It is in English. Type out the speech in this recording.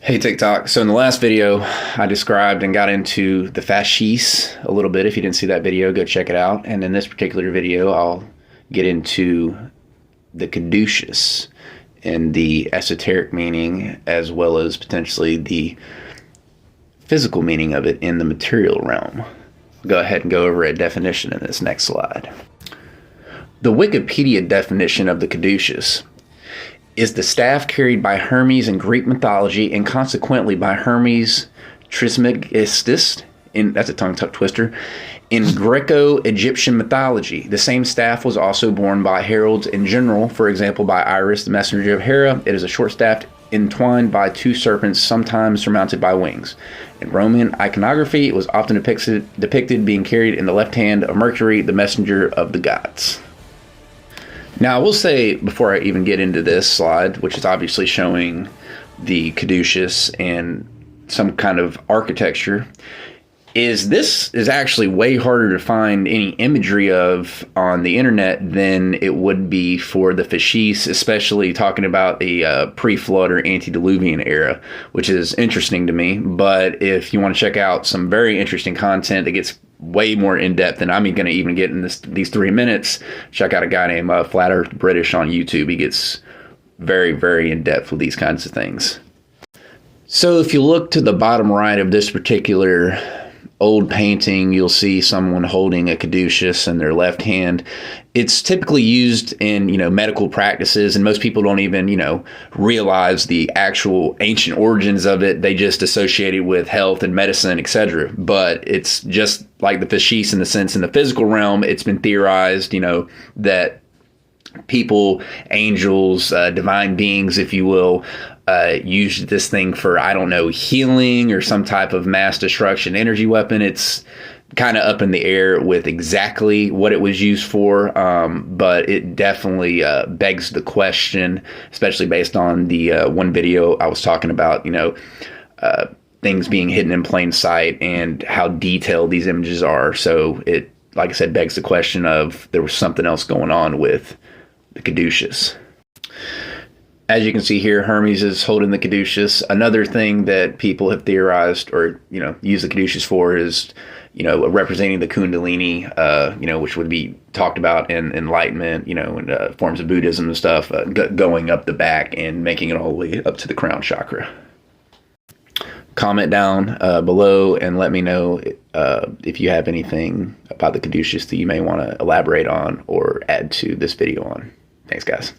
Hey TikTok. So in the last video, I described and got into the fasces a little bit. If you didn't see that video, go check it out. And in this particular video, I'll get into the caduceus and the esoteric meaning, as well as potentially the physical meaning of it in the material realm. Go ahead and go over a definition in this next slide. The Wikipedia definition of the caduceus is the staff carried by Hermes in Greek mythology and consequently by Hermes Trismegistus, that's a tongue twister, in Greco-Egyptian mythology. The same staff was also borne by heralds in general, for example by Iris, the messenger of Hera. It is a short staff entwined by two serpents, sometimes surmounted by wings. In Roman iconography, it was often depicted being carried in the left hand of Mercury, the messenger of the gods. Now, I will say, before I even get into this slide, which is obviously showing the caduceus and some kind of architecture, this is actually way harder to find any imagery of on the internet than it would be for the fasces, especially talking about the pre-flood or antediluvian era, which is interesting to me. But if you want to check out some very interesting content that gets way more in-depth than I'm going to even get in these 3 minutes, check out a guy named Earthbritish on YouTube. He gets very, very in-depth with these kinds of things. So if you look to the bottom right of this particular old painting, you'll see someone holding a caduceus in their left hand. It's typically used in, medical practices, and most people don't even, realize the actual ancient origins of it. They just associate it with health and medicine, etc. But it's just like the fasces in the sense in the physical realm. It's been theorized, that people, angels, divine beings, if you will, used this thing for, healing or some type of mass destruction energy weapon. It's kind of up in the air with exactly what it was used for, but it definitely begs the question, especially based on the one video I was talking about, things being hidden in plain sight and how detailed these images are. So it, like I said, begs the question of there was something else going on with the caduceus. As you can see here, Hermes is holding the caduceus. Another thing that people have theorized or, use the caduceus for is, representing the kundalini, which would be talked about in enlightenment, and forms of Buddhism and stuff, going up the back and making it all the way up to the crown chakra. Comment down below and let me know if you have anything about the caduceus that you may want to elaborate on or add to this video on. Thanks, guys.